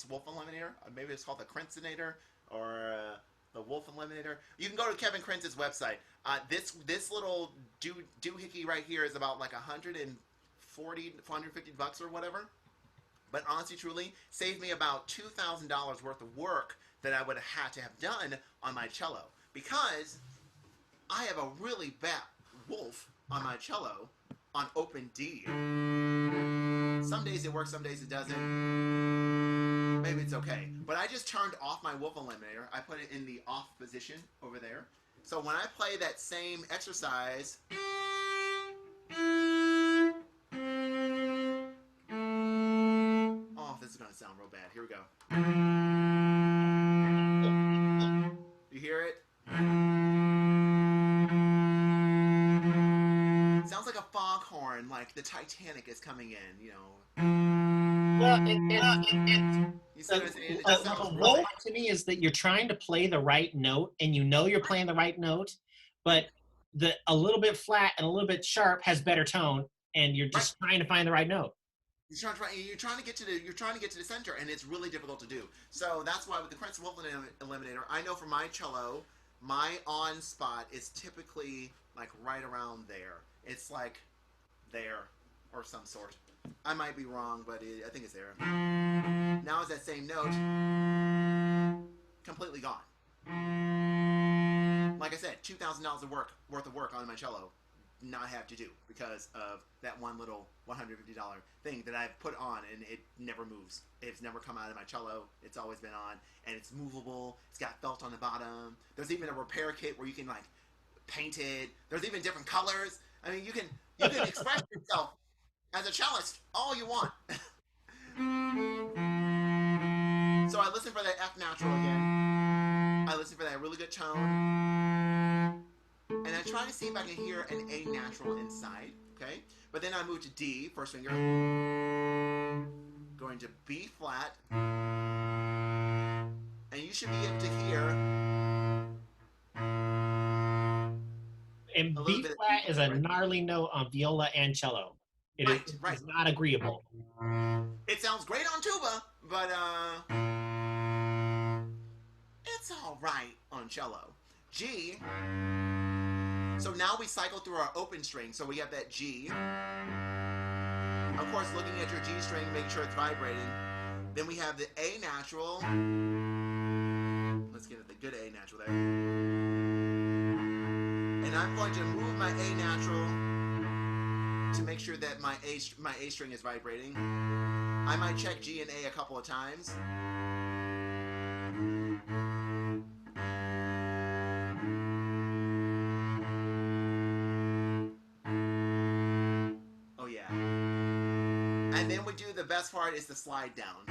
Wolf Eliminator. Maybe it's called the Krentzinator or the Wolf Eliminator. You can go to Kevin Krentz's website. This little doohickey right here is about like 140, 150 bucks or whatever. But honestly, truly, saved me about $2,000 worth of work that I would have had to have done on my cello. Because I have a really bad wolf on my cello on open D. Some days it works, some days it doesn't. Maybe it's okay. But I just turned off my wolf eliminator. I put it in the off position over there. So when I play that same exercise... Oh, this is going to sound real bad. Here we go. You hear it? Sounds like a foghorn, like the Titanic is coming in, you know. Well, You see what I'm saying? It the just sounds wolf really... to me is that you're trying to play the right note, and you know you're playing the right note, but a little bit flat and a little bit sharp has better tone, and you're Right. just trying to find the right note. You're trying to get to the center, and it's really difficult to do. So that's why with the Krentz Wolf Eliminator, I know for my cello, my on spot is typically like right around there. It's like there or some sort. I might be wrong, but I think it's there. Now it's that same note. completely gone. Like I said, $2,000 of work worth of work on my cello, not have to do because of that one little $150 thing that I've put on, and it never moves. It's never come out of my cello. It's always been on, and it's movable. It's got felt on the bottom. There's even a repair kit where you can like paint it. There's even different colors. I mean, you can express yourself as a cellist all you want. So I listen for that F natural again. I listen for that really good tone. And I try to see if I can hear an A natural inside, okay? But then I move to D, first finger, going to B flat, and you should be able to hear a And little B bit of E flat is flat, a right? gnarly note on viola and cello. Right, It right. is not agreeable. It sounds great on tuba, but it's all right on cello. G. So now we cycle through our open string. So we have that G. Of course, looking at your G string, making sure it's vibrating. Then we have the A natural. Let's get the good A natural there. And I'm going to move my A natural to make sure that my A string is vibrating. I might check G and A a couple of times. Oh yeah. And then we do the best part is the slide down.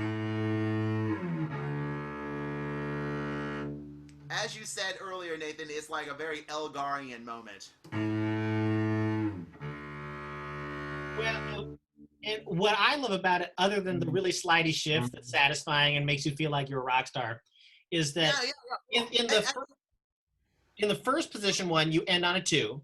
As you said earlier, Nathan, it's like a very Elgarian moment. Well, and what I love about it, other than the really slidey shift that's satisfying and makes you feel like you're a rock star, is Yeah, that yeah, in, yeah. in the fir- in the first position one, you end on a 2,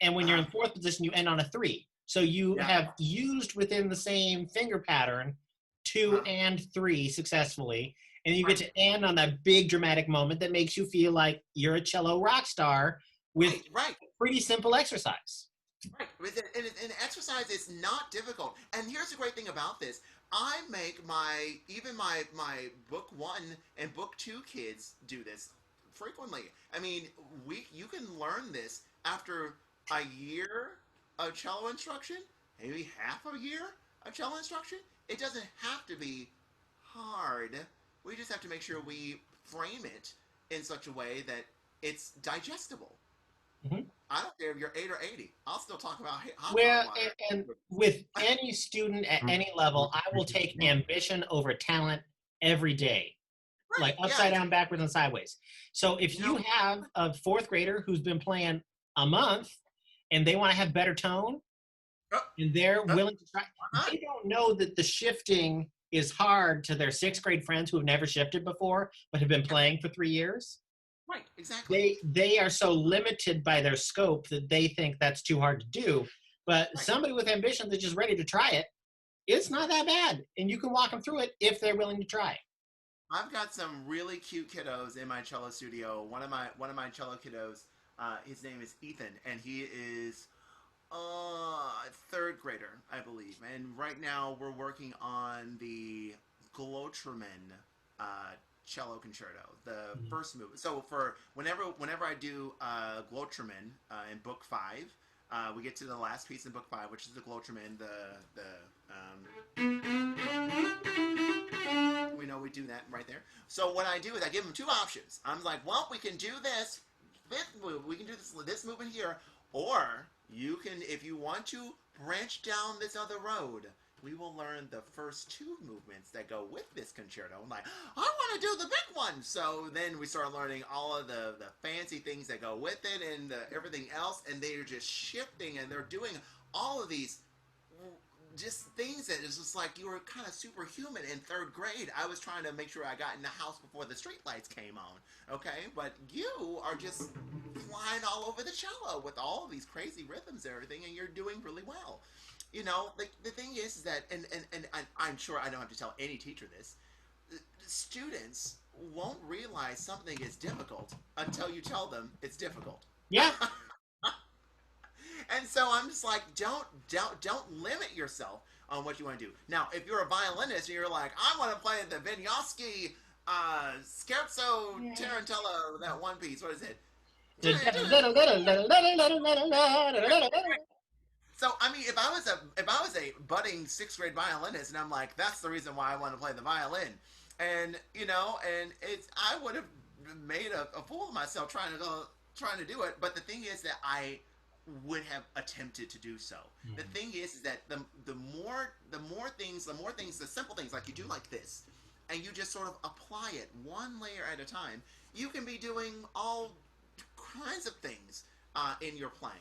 and when you're in fourth position, you end on a 3. So you Yeah. have used within the same finger pattern 2 and 3 successfully, and you get to end on that big dramatic moment that makes you feel like you're a cello rock star with Right. a pretty simple exercise. Right. And exercise is not difficult. And here's the great thing about this. I make my book 1 and book 2 kids do this frequently. I mean, you can learn this after a year of cello instruction, maybe half a year of cello instruction. It doesn't have to be hard. We just have to make sure we frame it in such a way that it's digestible. Mhm. I don't care if you're 8 or 80. I'll still talk about hot dog Well, water. and with any student at any level, I will take ambition over talent every day, Right. like Yeah. upside down, backwards, and sideways. So if You you know. have a fourth grader who's been playing a month and they want to have better tone Uh, and they're uh, willing to try, why not? they don't know that the shifting is hard to their sixth grade friends who have never shifted before but have been playing for 3 years. Right. Exactly. They are so limited by their scope that they think that's too hard to do. But Right. somebody with ambition that's just ready to try it, it's not that bad, and you can walk them through it if they're willing to try. I've got some really cute kiddos in my cello studio. One of my cello kiddos, his name is Ethan, and he is third grader, I believe. And right now we're working on the Glotraman uh, cello concerto, the first move. So for whenever I do Glotraman in book 5, we get to the last piece in book 5, which is the Glotraman. We know we do that right there. So what I do is I give them two options. I'm like, well, we can do this fifth move. We can do this movement here, or you can, if you want to, branch down this other road. We will learn the first two movements that go with this concerto. I'm like, I want to do the big one. So then we start learning all of the fancy things that go with it and everything else. And they're just shifting and they're doing all of these just things that is just like you were kind of superhuman in third grade. I was trying to make sure I got in the house before the street lights came on. Okay, but you are just flying all over the cello with all of these crazy rhythms and everything, and you're doing really well. You know, like the thing is that, and I'm sure I don't have to tell any teacher this. Students won't realize something is difficult until you tell them it's difficult. Yeah. And so I'm just like, don't limit yourself on what you want to do. Now, if you're a violinist and you're like, I want to play the Vinyavsky Scherzo Tarantella, that one piece. What is it? So I mean, if I was a budding sixth grade violinist, and I'm like, that's the reason why I want to play the violin, and and it's I would have made a fool of myself trying to do it. But the thing is that I would have attempted to do so. The thing is that the more things, the simple things like you do like this, and you just sort of apply it one layer at a time. You can be doing all kinds of things in your playing.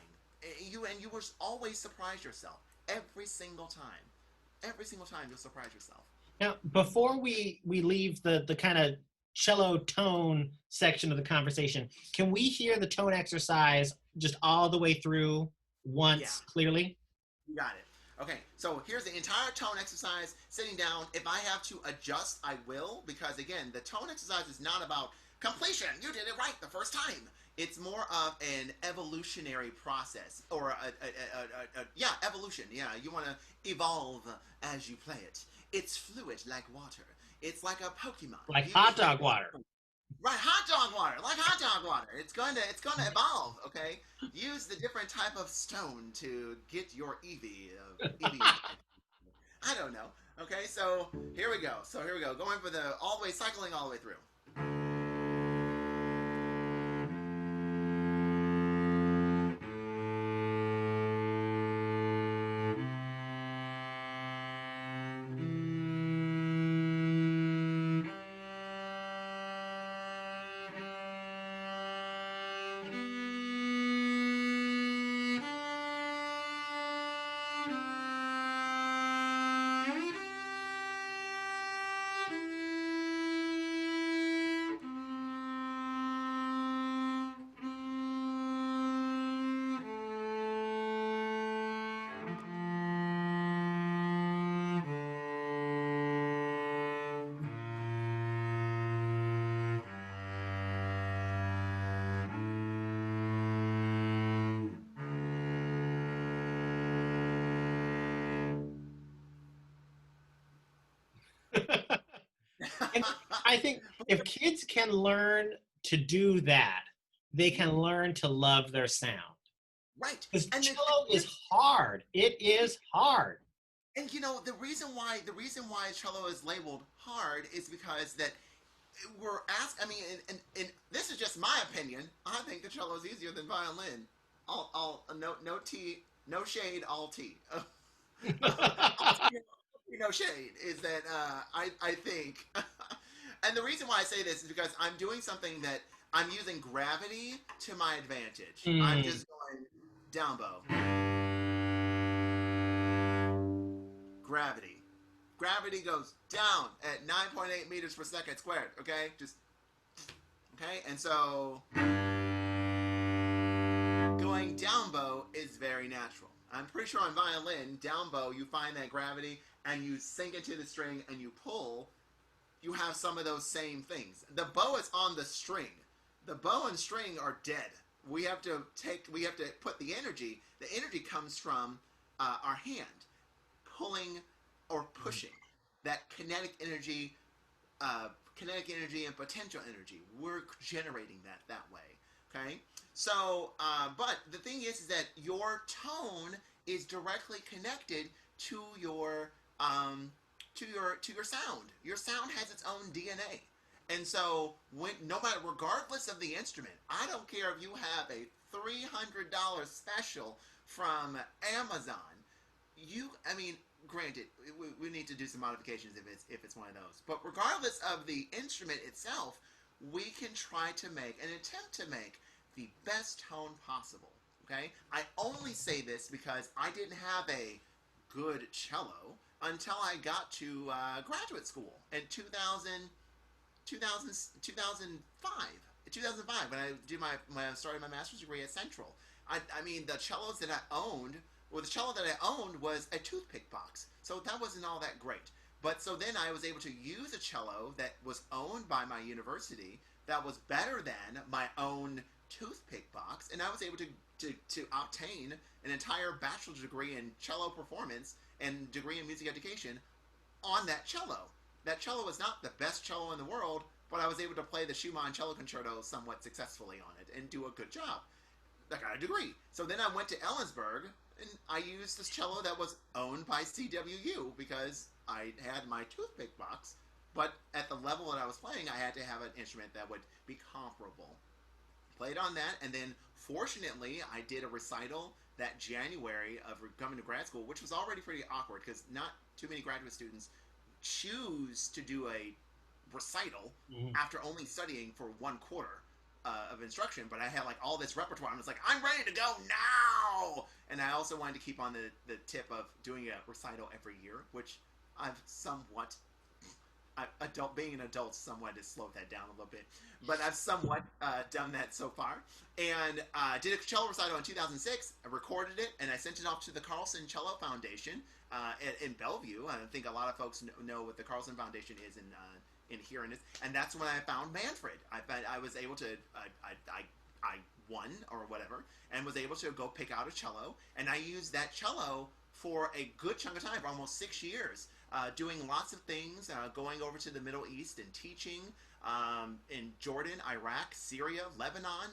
You will always surprise yourself every single time. Every single time you'll surprise yourself. Now, before we leave the kind of cello tone section of the conversation, can we hear the tone exercise just all the way through Yeah, once clearly? you got it. Okay, so here's the entire tone exercise. Sitting down. If I have to adjust, I will, because again, the tone exercise is not about completion. You did it right the first time. It's more of an evolutionary process, or yeah, evolution. Yeah, you want to evolve as you play it. It's fluid like water. It's like a Pokemon. Like hot Use the dog water. right hot dog water, like hot dog water. It's going to evolve. Okay, use the different type of stone to get your Eevee. I don't know. Okay, so here we go. Going for the all the way, cycling all the way through. And I think if kids can learn to do that, they can learn to love their sound. Right, Because and cello is hard. It is hard. and the reason why cello is labeled hard is because that we're asked. I mean, and this is just my opinion. I think the cello is easier than violin. All no tea, no shade, all tea. All tea, no shade is that I think, and the reason why I say this is because I'm doing something that I'm using gravity to my advantage. I'm Mm. just going down bow. Gravity. Gravity goes down at 9.8 meters per second squared. Okay, just okay, and so going down bow is very natural. I'm pretty sure on violin, down bow, you find that gravity and you sink into the string and you pull. You have some of those same things. The bow is on the string. The bow and string are dead. We have to put the energy. The energy comes from our hand pulling or pushing. That kinetic energy and potential energy. We're generating that way. Okay. So, but the thing is that your tone is directly connected to your sound. Your sound has its own DNA. And so, no matter, regardless of the instrument, I don't care if you have a $300 special from Amazon. I mean, granted, we need to do some modifications if it's one of those. But regardless of the instrument itself, we can try to make an attempt to make the best tone possible. Okay, I only say this because I didn't have a good cello until I got to graduate school in 2005 when when I started my master's degree at Central. I mean the cellos that I owned, well, the cello that I owned was a toothpick box, so that wasn't all that great. But so then I was able to use a cello that was owned by my university that was better than my own toothpick box, and I was able to obtain an entire bachelor's degree in cello performance and degree in music education on that cello. That cello was not the best cello in the world, but I was able to play the Schumann cello concerto somewhat successfully on it and do a good job. I got a degree. So then I went to Ellensburg and I used this cello that was owned by CWU because I had my toothpick box, but at the level that I was playing, I had to have an instrument that would be comparable. Played on that, and then fortunately, I did a recital that January of coming to grad school, which was already pretty awkward because not too many graduate students choose to do a recital Mhm. after only studying for 1 quarter of instruction. But I had like all this repertoire. I was like, I'm ready to go now. And I also wanted to keep on the tip of doing a recital every year, which I've somewhat being an adult somewhat has slowed that down a little bit, but I've somewhat done that so far. And did a cello recital in 2006. I recorded it and I sent it off to the Carlson Cello Foundation in Bellevue. I think a lot of folks know what the Carlson Foundation is in here, and that's when I found Manfred. I was able to I won or whatever, and was able to go pick out a cello, and I used that cello for a good chunk of time, for almost 6 years, doing lots of things, going over to the Middle East and teaching in Jordan, Iraq, Syria, Lebanon,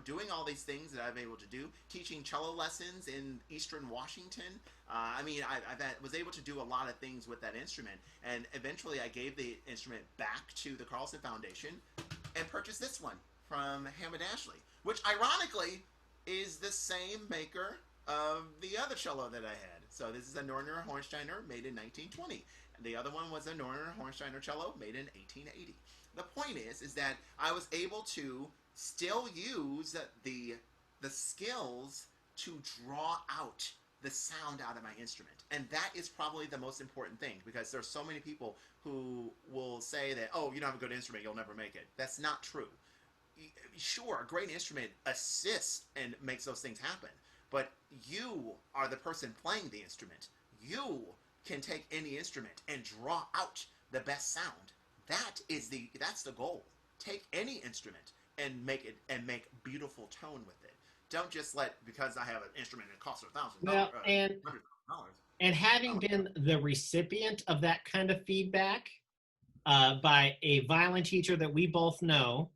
doing all these things that I've been able to do, teaching cello lessons in Eastern Washington. I was able to do a lot of things with that instrument, and eventually I gave the instrument back to the Carlson Foundation and purchased this one from Hammond Ashley, which ironically is the same maker of the other cello that I had. So this is a Norner Hornsteiner made in 1920. And the other one was a Norner Hornsteiner cello made in 1880. The point is that I was able to still use the skills to draw out the sound out of my instrument. And that is probably the most important thing, because there's so many people who will say that, oh, you don't have a good instrument, you'll never make it. That's not true. Sure, a great instrument assists and makes those things happen, but you are the person playing the instrument. You can take any instrument and draw out the best sound. That's the goal. Take any instrument and make beautiful tone with it. Don't just because I have an instrument that costs Well, $1,000, $100,000. and having Oh, been the recipient of that kind of feedback by a violin teacher that we both know,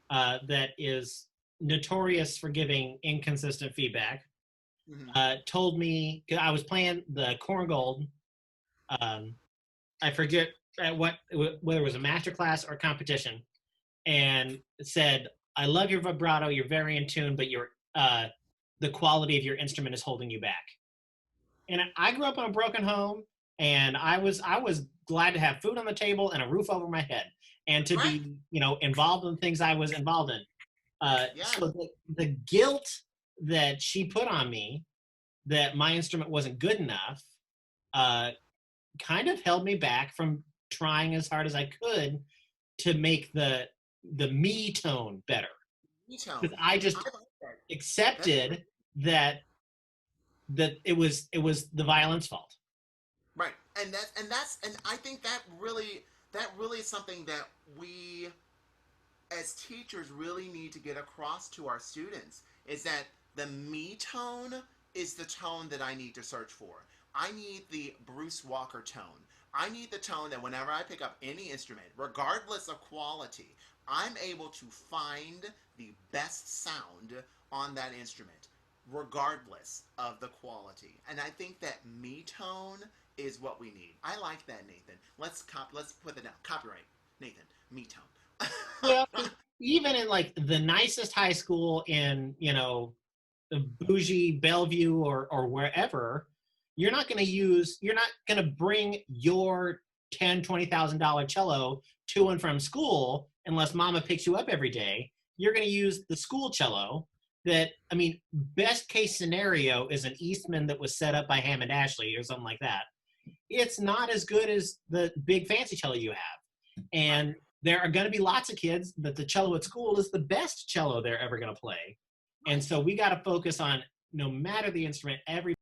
that is notorious for giving inconsistent feedback, told me, 'cause I was playing the Korngold. I forget whether it was a master class or competition, and said, "I love your vibrato. You're very in tune, but the quality of your instrument is holding you back." And I grew up in a broken home, and I was glad to have food on the table and a roof over my head, and to right. be involved in things I was involved in. Yeah. So the guilt that she put on me that my instrument wasn't good enough uh, kind of held me back from trying as hard as I could to make the me tone better, Me tone. because I I just like that. That's accepted that it was the violin's fault. right. And I think that really is something that we as teachers really need to get across to our students, is that the me tone is the tone that I need to search for. I need the Bruce Walker tone. I need the tone that whenever I pick up any instrument, regardless of quality, I'm able to find the best sound on that instrument, regardless of the quality. And I think that me tone is what we need. I like that, Nathan. Let's put that down. Copyright, Nathan. Me tone. Well, even in like the nicest high school in the bougie Bellevue or wherever, you're not going to bring your $10,000-$20,000 cello to and from school unless mama picks you up every day. You're going to use the school cello that, best case scenario is an Eastman that was set up by Hammond Ashley or something like that. It's not as good as the big fancy cello you have. And there are going to be lots of kids that the cello at school is the best cello they're ever going to play. And so we got to focus on, no matter the instrument, every